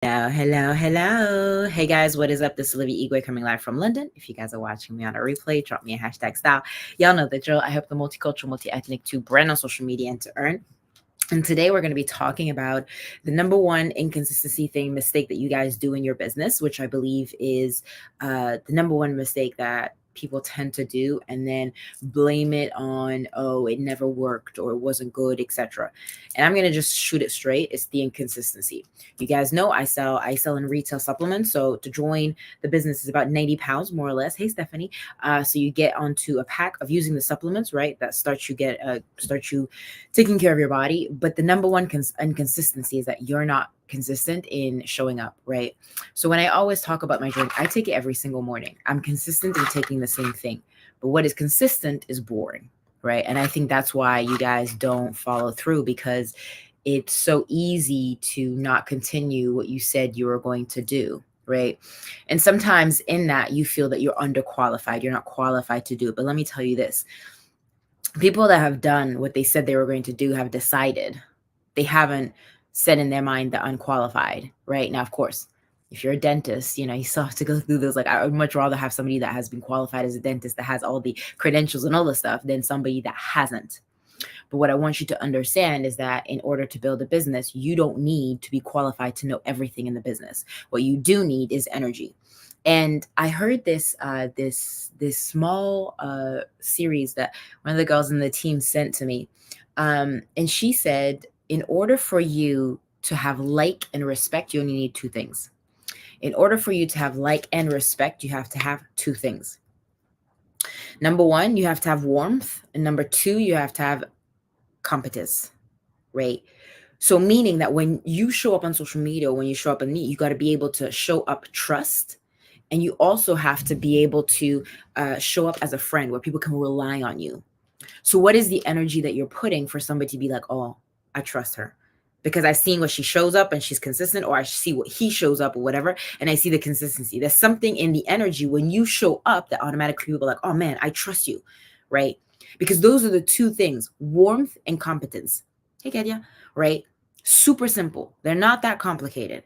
Hello. Hey guys, what is up? This is Olivia Igwe coming live from London. If you guys are watching me on a replay, drop me a hashtag style. Y'all know the drill. I help the multicultural, multi-ethnic to brand on social media and to earn. And today we're going to be talking about the number one inconsistency mistake that you guys do in your business, which I believe is the number one mistake that people tend to do and then blame it on, oh, it never worked or it wasn't good, etc. And I'm going to just shoot it straight. It's the inconsistency. You guys know I sell in retail supplements. So to join the business is about 90 pounds, more or less. Hey, Stephanie. So you get onto a pack of using the supplements, right? That starts you taking care of your body. But the number one inconsistency is that you're not consistent in showing up, right? So when I always talk about my drink, I take it every single morning. I'm consistent in taking the same thing. But what is consistent is boring, right? And I think that's why you guys don't follow through, because it's so easy to not continue what you said you were going to do, right? And sometimes in that you feel that you're underqualified, you're not qualified to do it. But let me tell you this. People that have done what they said they were going to do have decided. They haven't said in their mind that unqualified, right? Now, of course, if you're a dentist, you still have to go through those. Like, I would much rather have somebody that has been qualified as a dentist, that has all the credentials and all the stuff, than somebody that hasn't. But what I want you to understand is that in order to build a business, you don't need to be qualified to know everything in the business. What you do need is energy. And I heard this small series that one of the girls in the team sent to me, and she said, in order for you to have like and respect, you only need two things. In order for you to have like and respect, you have to have two things. Number one, you have to have warmth, and number two, you have to have competence, right? So meaning that when you show up on social media, when you show up in me, you got to be able to show up trust. And you also have to be able to show up as a friend where people can rely on you. So what is the energy that you're putting for somebody to be like, oh, I trust her? Because I've seen what she shows up and she's consistent, or I see what he shows up or whatever, and I see the consistency. There's something in the energy when you show up that automatically people are like, oh man, I trust you, right? Because those are the two things, warmth and competence. Hey, Kedia, right? Super simple. They're not that complicated.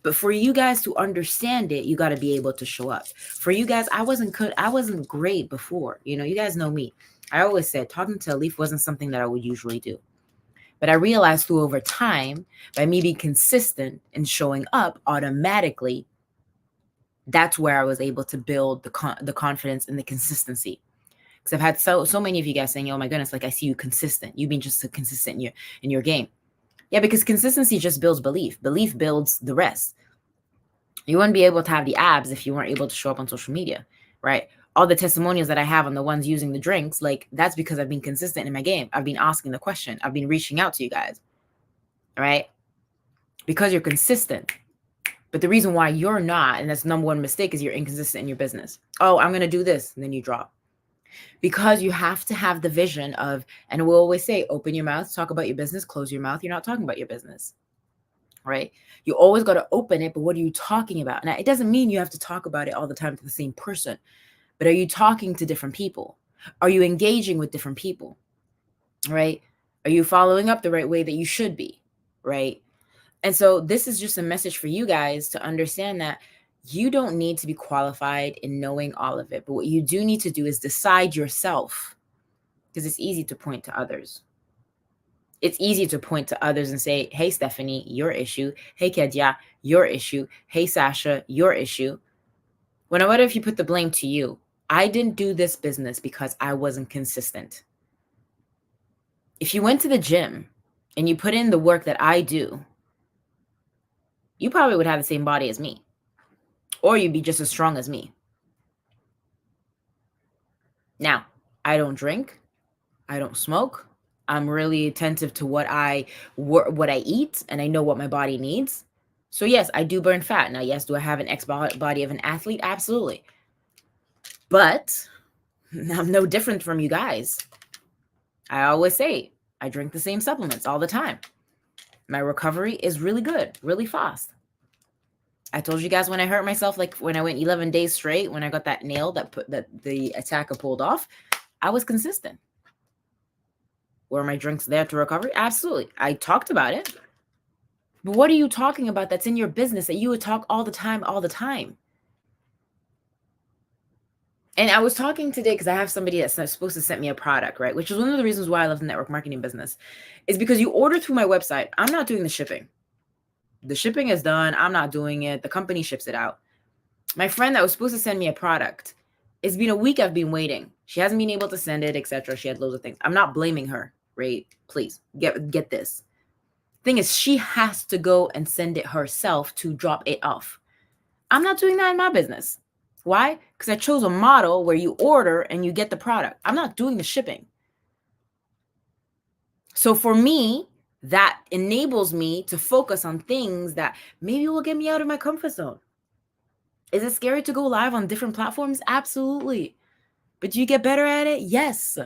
But for you guys to understand it, you got to be able to show up. For you guys, I wasn't great before. You guys know me. I always said talking to a leaf wasn't something that I would usually do. But I realized through over time, by me being consistent and showing up automatically, that's where I was able to build the confidence and the consistency. Because I've had so many of you guys saying, "Oh my goodness, like I see you consistent. You've been just so consistent in your game." Yeah, because consistency just builds belief. Belief builds the rest. You wouldn't be able to have the abs if you weren't able to show up on social media, right? All the testimonials that I have on the ones using the drinks, like that's because I've been consistent in my game. I've been asking the question. I've been reaching out to you guys, right? Because you're consistent. But the reason why you're not, and that's number one mistake, is you're inconsistent in your business. Oh, I'm going to do this. And then you drop. Because you have to have the vision of, and we'll always say, open your mouth, talk about your business, close your mouth. You're not talking about your business, right? You always got to open it, but what are you talking about? Now, it doesn't mean you have to talk about it all the time to the same person, but are you talking to different people? Are you engaging with different people, right? Are you following up the right way that you should be, right? And so this is just a message for you guys to understand that you don't need to be qualified in knowing all of it, but what you do need to do is decide yourself, because it's easy to point to others. It's easy to point to others and say, hey, Stephanie, your issue. Hey, Kedia, your issue. Hey, Sasha, your issue. What if you put the blame to you? I didn't do this business because I wasn't consistent. If you went to the gym and you put in the work that I do, you probably would have the same body as me, or you'd be just as strong as me. Now, I don't drink. I don't smoke. I'm really attentive to what I eat, and I know what my body needs. So yes, I do burn fat. Now, yes, do I have an body of an athlete? Absolutely. But I'm no different from you guys. I always say I drink the same supplements all the time. My recovery is really good, really fast. I told you guys when I hurt myself, like when I went 11 days straight, when I got that nail that the attacker pulled off, I was consistent. Were my drinks there to recover? Absolutely. I talked about it. But what are you talking about that's in your business that you would talk all the time, all the time? And I was talking today because I have somebody that's supposed to send me a product, right? Which is one of the reasons why I love the network marketing business, is because you order through my website. I'm not doing the shipping. The shipping is done. I'm not doing it. The company ships it out. My friend that was supposed to send me a product, it's been a week I've been waiting. She hasn't been able to send it, etc. She had loads of things. I'm not blaming her, right? Please get this. Thing is, she has to go and send it herself to drop it off. I'm not doing that in my business. Why? Because I chose a model where you order and you get the product. I'm not doing the shipping. So for me, that enables me to focus on things that maybe will get me out of my comfort zone. Is it scary to go live on different platforms? Absolutely. But do you get better at it? Yes.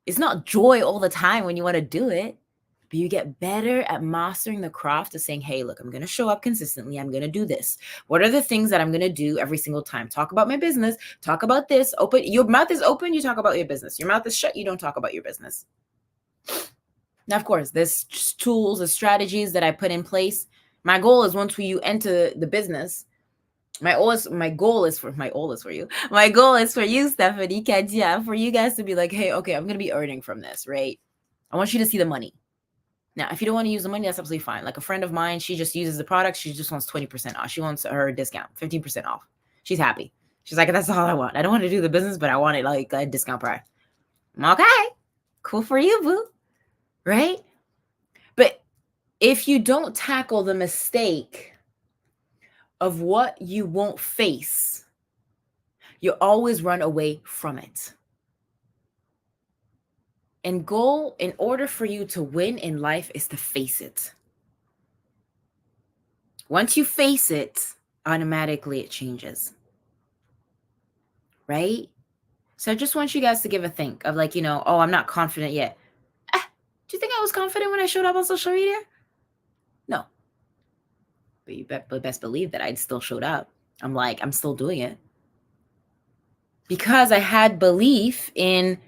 It's not joy all the time when you want to do it, but you get better at mastering the craft of saying, hey, look, I'm going to show up consistently. I'm going to do this. What are the things that I'm going to do every single time? Talk about my business. Talk about this. Open. Your mouth is open. You talk about your business. Your mouth is shut. You don't talk about your business. Now, of course, there's tools and strategies that I put in place. My goal is once you enter the business, my goal is for you. My goal is for you, Stephanie, Kadia, for you guys to be like, hey, okay, I'm going to be earning from this, right? I want you to see the money. Now, if you don't want to use the money, that's absolutely fine. Like a friend of mine, she just uses the product. She just wants 20% off. She wants her discount, 15% off. She's happy. She's like, that's all I want. I don't want to do the business, but I want it like a discount price. Okay, cool for you, boo. Right? But if you don't tackle the mistake of what you won't face, you always run away from it. And goal, in order for you to win in life, is to face it. Once you face it, automatically it changes. Right? So I just want you guys to give a think of like, oh, I'm not confident yet. Do you think I was confident when I showed up on social media? No. But you best believe that I still showed up. I'm still doing it. Because I had belief in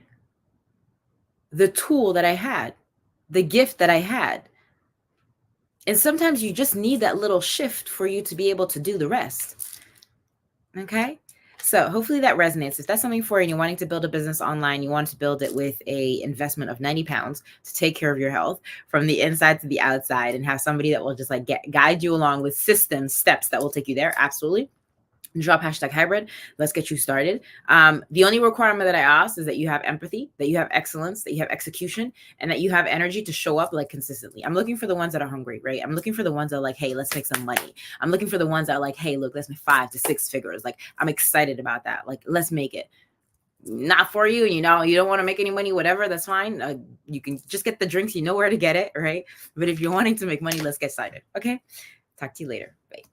the tool that I had, the gift that I had. And sometimes you just need that little shift for you to be able to do the rest. Okay? So hopefully that resonates. If that's something for you and you're wanting to build a business online, you want to build it with a investment of 90 pounds to take care of your health from the inside to the outside and have somebody that will just like guide you along with systems, steps that will take you there. Absolutely. Drop #hybrid. Let's get you started. The only requirement that I ask is that you have empathy, that you have excellence, that you have execution, and that you have energy to show up like consistently. I'm looking for the ones that are hungry, right? I'm looking for the ones that are like, hey, let's make some money. I'm looking for the ones that are like, hey, look, let's make 5 to 6 figures. Like, I'm excited about that. Like, let's make it. Not for you, you don't want to make any money, whatever, that's fine. You can just get the drinks, you know where to get it, right? But if you're wanting to make money, let's get started. Okay. Talk to you later. Bye.